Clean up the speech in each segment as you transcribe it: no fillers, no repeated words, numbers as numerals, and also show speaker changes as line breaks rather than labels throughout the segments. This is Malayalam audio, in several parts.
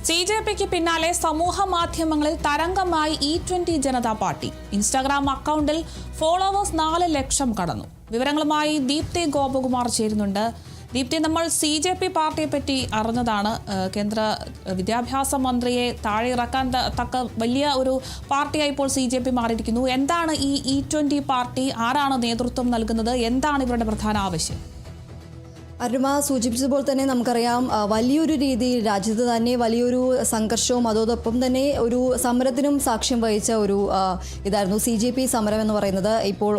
CJPക്ക് പിന്നാലെ സമൂഹ മാധ്യമങ്ങളിൽ തരംഗമായി E20 ജനതാ പാർട്ടി. ഇൻസ്റ്റാഗ്രാം അക്കൗണ്ടിൽ ഫോളോവേഴ്സ് 4 ലക്ഷം കടന്നു. വിവരങ്ങളുമായി ദീപ്തി ഗോപകുമാർ ചേരുന്നുണ്ട്. ദീപ്തി, നമ്മൾ CJP പാർട്ടിയെ പറ്റി അറിഞ്ഞതാണ്. കേന്ദ്ര വിദ്യാഭ്യാസ മന്ത്രിയെ താഴെ ഇറക്കാൻ തക്ക വലിയ ഒരു പാർട്ടിയായി ഇപ്പോൾ CJP മാറിയിരിക്കുന്നു. എന്താണ് ഈ E20 പാർട്ടി? ആരാണ് നേതൃത്വം നൽകുന്നത്? എന്താണ് ഇവരുടെ പ്രധാന ആവശ്യം?
അരുമ സൂചിപ്പിച്ചതുപോലെ തന്നെ നമുക്കറിയാം, വലിയൊരു രീതിയിൽ രാജ്യത്ത് തന്നെ വലിയൊരു സംഘർഷവും അതോടൊപ്പം തന്നെ ഒരു സമരത്തിനും സാക്ഷ്യം വഹിച്ച ഒരു ഇതായിരുന്നു CJP സമരം എന്ന് പറയുന്നത്. ഇപ്പോൾ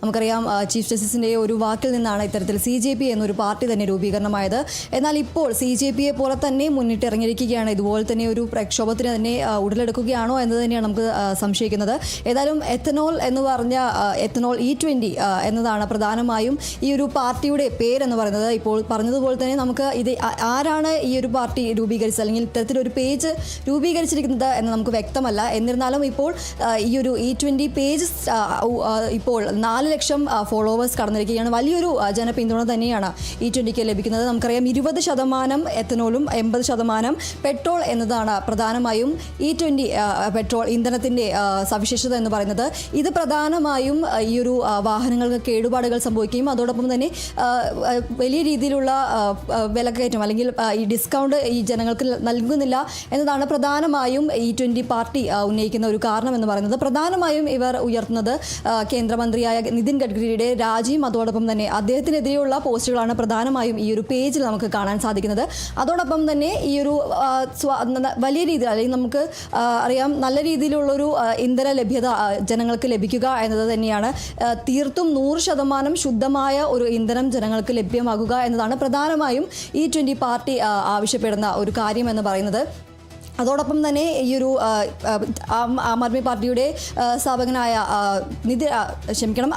നമുക്കറിയാം, ചീഫ് ജസ്റ്റിസിൻ്റെ ഒരു വാക്കിൽ നിന്നാണ് ഇത്തരത്തിൽ CJP എന്നൊരു പാർട്ടി തന്നെ രൂപീകരണമായത്. എന്നാൽ ഇപ്പോൾ CJPയെ പോലെ തന്നെ മുന്നിട്ടിറങ്ങിയിരിക്കുകയാണ്. ഇതുപോലെ തന്നെ ഒരു പ്രക്ഷോഭത്തിന് തന്നെ ഉടലെടുക്കുകയാണോ എന്ന് തന്നെയാണ് നമുക്ക് സംശയിക്കുന്നത്. ഏതായാലും എത്തനോൾ എന്ന് പറഞ്ഞ എത്തനോൾ E20 എന്നതാണ് പ്രധാനമായും ഈ ഒരു പാർട്ടിയുടെ പേരെന്ന് പറയുന്നത്. ഇപ്പോൾ പറഞ്ഞതുപോലെ തന്നെ നമുക്ക് ഇത് ആരാണ് ഈ ഒരു പാർട്ടി രൂപീകരിച്ചത് അല്ലെങ്കിൽ ഇത്തരത്തിലൊരു പേജ് രൂപീകരിച്ചിരിക്കുന്നത് എന്ന് നമുക്ക് വ്യക്തമല്ല. എന്നിരുന്നാലും ഇപ്പോൾ ഈ ഒരു E20 പേജ് ഇപ്പോൾ 4 ലക്ഷം ഫോളോവേഴ്സ് കടന്നിരിക്കുകയാണ്. വലിയൊരു ജനപിന്തുണ തന്നെയാണ് E20ക്ക് ലഭിക്കുന്നത്. നമുക്കറിയാം, 20% എത്തനോളും 80% പെട്രോൾ എന്നതാണ് പ്രധാനമായും E20 പെട്രോൾ ഇന്ധനത്തിൻ്റെ സവിശേഷത എന്ന് പറയുന്നത്. ഇത് പ്രധാനമായും ഈ ഒരു വാഹനങ്ങൾക്ക് കേടുപാടുകൾ സംഭവിക്കുകയും അതോടൊപ്പം തന്നെ വലിയ രീതിയിലുള്ള വിലക്കയറ്റം അല്ലെങ്കിൽ ഈ ഡിസ്കൗണ്ട് ഈ ജനങ്ങൾക്ക് നൽകുന്നില്ല എന്നതാണ് പ്രധാനമായും E20 പാർട്ടി ഉന്നയിക്കുന്ന ഒരു കാരണം എന്ന് പറയുന്നത്. പ്രധാനമായും ഇവർ ഉയർത്തുന്നത് കേന്ദ്രമന്ത്രിയായ നിതിൻ ഗഡ്കരിയുടെ രാജിയും അതോടൊപ്പം തന്നെ അദ്ദേഹത്തിനെതിരെയുള്ള പോസ്റ്റുകളാണ് പ്രധാനമായും ഈ ഒരു പേജിൽ നമുക്ക് കാണാൻ സാധിക്കുന്നത്. അതോടൊപ്പം തന്നെ ഈ ഒരു വലിയ രീതിയിൽ അല്ലെങ്കിൽ നമുക്ക് അറിയാം, നല്ല രീതിയിലുള്ളൊരു ഇന്ധന ലഭ്യത ജനങ്ങൾക്ക് ലഭിക്കുക എന്നത് തന്നെയാണ്. തീർത്തും 100% ശുദ്ധമായ ഒരു ഇന്ധനം ജനങ്ങൾക്ക് ലഭ്യമാകുക എന്നതാണ് പ്രധാനമായും E20 പാർട്ടി ആവശ്യപ്പെടുന്ന ഒരു കാര്യം എന്ന് പറയുന്നത്. അതോടൊപ്പം തന്നെ ഈ ഒരു ആം ആദ്മി പാർട്ടിയുടെ സ്ഥാപകനായ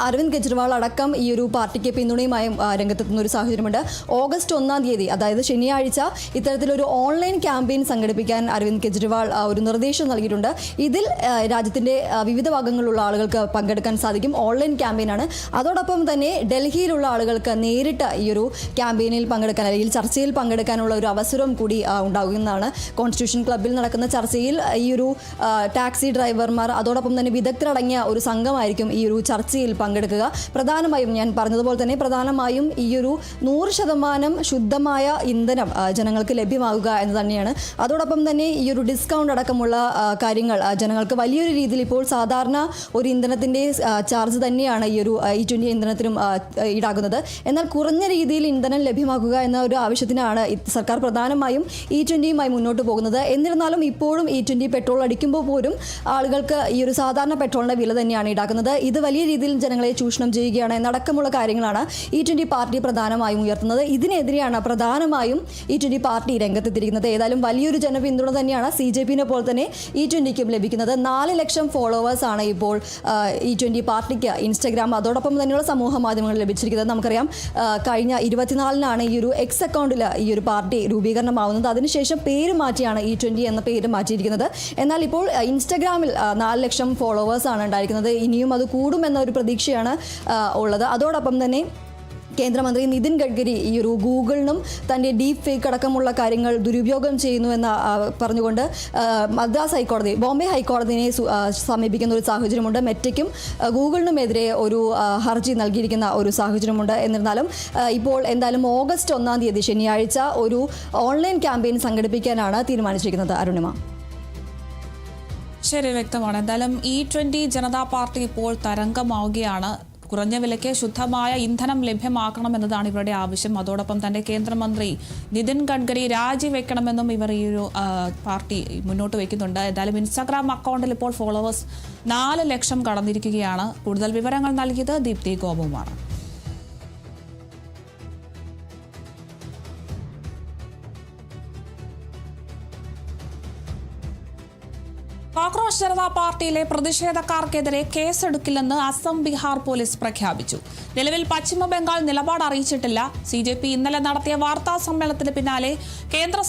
അരവിന്ദ് കെജ്രിവാൾ അടക്കം ഈ ഒരു പാർട്ടിക്ക് പിന്തുണയുമായും രംഗത്തെത്തുന്ന ഒരു സാഹചര്യമുണ്ട്. ഓഗസ്റ്റ് 1-ാം തീയതി, അതായത് ശനിയാഴ്ച, ഇത്തരത്തിലൊരു ഓൺലൈൻ ക്യാമ്പയിൻ സംഘടിപ്പിക്കാൻ അരവിന്ദ് കെജ്രിവാൾ ഒരു നിർദ്ദേശം നൽകിയിട്ടുണ്ട്. ഇതിൽ രാജ്യത്തിൻ്റെ വിവിധ ഭാഗങ്ങളിലുള്ള ആളുകൾക്ക് പങ്കെടുക്കാൻ സാധിക്കും. ഓൺലൈൻ ക്യാമ്പയിനാണ്. അതോടൊപ്പം തന്നെ ഡൽഹിയിലുള്ള ആളുകൾക്ക് നേരിട്ട് ഈ ഒരു ക്യാമ്പയിനിൽ പങ്കെടുക്കാൻ അല്ലെങ്കിൽ ചർച്ചയിൽ പങ്കെടുക്കാനുള്ള ഒരു അവസരം കൂടി ഉണ്ടാകുന്നതാണ്. കോൺസ്റ്റിറ്റ്യൂഷൻ ക്ലബ്ബിൽ നടക്കുന്ന ചർച്ചയിൽ ഈ ഒരു ടാക്സി ഡ്രൈവർമാർ അതോടൊപ്പം തന്നെ വിദഗ്ധരടങ്ങിയ ഒരു സംഘമായിരിക്കും ഈ ഒരു ചർച്ചയിൽ പങ്കെടുക്കുക. പ്രധാനമായും ഞാൻ പറഞ്ഞതുപോലെ തന്നെ പ്രധാനമായും ഈ ഒരു 100% ശുദ്ധമായ ഇന്ധനം ജനങ്ങൾക്ക് ലഭ്യമാകുക എന്ന് തന്നെയാണ്. അതോടൊപ്പം തന്നെ ഈ ഒരു ഡിസ്കൗണ്ട് അടക്കമുള്ള കാര്യങ്ങൾ ജനങ്ങൾക്ക് വലിയൊരു രീതിയിൽ ഇപ്പോൾ സാധാരണ ഒരു ഇന്ധനത്തിൻ്റെ ചാർജ് തന്നെയാണ് ഈ ഒരു E20 ഇന്ധനത്തിനും ഈടാക്കുന്നത്. എന്നാൽ കുറഞ്ഞ രീതിയിൽ ഇന്ധനം ലഭ്യമാക്കുക എന്ന ഒരു ആവശ്യത്തിനാണ് സർക്കാർ പ്രധാനമായും E20യുമായി മുന്നോട്ട് പോകുന്നത്. എന്നിരുന്നാലും ഇപ്പോഴും E20 പെട്രോൾ അടിക്കുമ്പോൾ പോലും ആളുകൾക്ക് ഈ ഒരു സാധാരണ പെട്രോളിൻ്റെ വില തന്നെയാണ് ഈടാക്കുന്നത്. ഇത് വലിയ രീതിയിൽ ജനങ്ങളെ ചൂഷണം ചെയ്യുകയാണ് എന്നടക്കമുള്ള കാര്യങ്ങളാണ് E20 പാർട്ടി പ്രധാനമായും ഉയർത്തുന്നത്. ഇതിനെതിരെയാണ് പ്രധാനമായും E20 പാർട്ടി രംഗത്തെത്തിയിരിക്കുന്നത്. ഏതായാലും വലിയൊരു ജനപിന്തുണ തന്നെയാണ് CJPനെ പോലെ തന്നെ E20ക്കും ലഭിക്കുന്നത്. 4 ലക്ഷം ഫോളോവേഴ്സാണ് ഇപ്പോൾ E20 പാർട്ടിക്ക് ഇൻസ്റ്റഗ്രാം അതോടൊപ്പം തന്നെയുള്ള സമൂഹ മാധ്യമങ്ങളിൽ ലഭിച്ചിരിക്കുന്നത്. നമുക്കറിയാം, കഴിഞ്ഞ 24-നാണ് ഈ ഒരു X അക്കൗണ്ടിൽ ഈ ഒരു പാർട്ടി രൂപീകരണമാവുന്നത്. അതിനുശേഷം പേര് മാറ്റിയാണ് E20 എന്ന പേര് മാറ്റിയിരിക്കുന്നത്. എന്നാൽ ഇപ്പോൾ ഇൻസ്റ്റഗ്രാമിൽ 4 ലക്ഷം ഫോളോവേഴ്സാണ് ഉണ്ടായിരിക്കുന്നത്. ഇനിയും അത് കൂടുമെന്ന ഒരു പ്രതീക്ഷയാണ് ഉള്ളത്. അതോടൊപ്പം തന്നെ കേന്ദ്രമന്ത്രി നിതിൻ ഗഡ്കരി ഈ ഒരു ഗൂഗിളിനും തൻ്റെ ഡീപ് ഫേക്ക് അടക്കമുള്ള കാര്യങ്ങൾ ദുരുപയോഗം ചെയ്യുന്നുവെന്ന് പറഞ്ഞുകൊണ്ട് ബോംബെ ഹൈക്കോടതിയെ സമീപിക്കുന്ന ഒരു സാഹചര്യമുണ്ട്. മെറ്റയ്ക്കും ഗൂഗിളിനുമെതിരെ ഒരു ഹർജി നൽകിയിരിക്കുന്ന ഒരു സാഹചര്യമുണ്ട്. എന്നിരുന്നാലും ഇപ്പോൾ എന്തായാലും ഓഗസ്റ്റ് 1-ാം തീയതി ശനിയാഴ്ച ഒരു ഓൺലൈൻ ക്യാമ്പയിൻ സംഘടിപ്പിക്കാനാണ് തീരുമാനിച്ചിരിക്കുന്നത്. അരുണിമ.
ശരി, വ്യക്തമാണ്. എന്തായാലും E20 ജനതാ പാർട്ടി ഇപ്പോൾ തരംഗമാവുകയാണ്. കുറഞ്ഞ വിലയ്ക്ക് ശുദ്ധമായ ഇന്ധനം ലഭ്യമാക്കണമെന്നതാണ് ഇവരുടെ ആവശ്യം. അതോടൊപ്പം തന്നെ കേന്ദ്രമന്ത്രി നിതിൻ ഗഡ്കരി രാജിവെക്കണമെന്നും ഇവർ ഈ ഒരു പാർട്ടി മുന്നോട്ട് വയ്ക്കുന്നുണ്ട്. എന്തായാലും ഇൻസ്റ്റാഗ്രാം അക്കൗണ്ടിൽ ഇപ്പോൾ ഫോളോവേഴ്സ് 4 ലക്ഷം കടന്നിരിക്കുകയാണ്. കൂടുതൽ വിവരങ്ങൾ നൽകിയത് ദീപ്തി ഗോപകുമാർ. കോക്രോച്ച് ജനതാ പാർട്ടിയിലെ പ്രതിഷേധക്കാർക്കെതിരെ കേസെടുക്കില്ലെന്ന് അസം ബീഹാർ പോലീസ് പ്രഖ്യാപിച്ചു. നിലവിൽ പശ്ചിമ ബംഗാൾ നിലപാട് അറിയിച്ചിട്ടില്ല. CJP ഇന്നലെ നടത്തിയ വാർത്താ സമ്മേളനത്തിന് പിന്നാലെ കേന്ദ്ര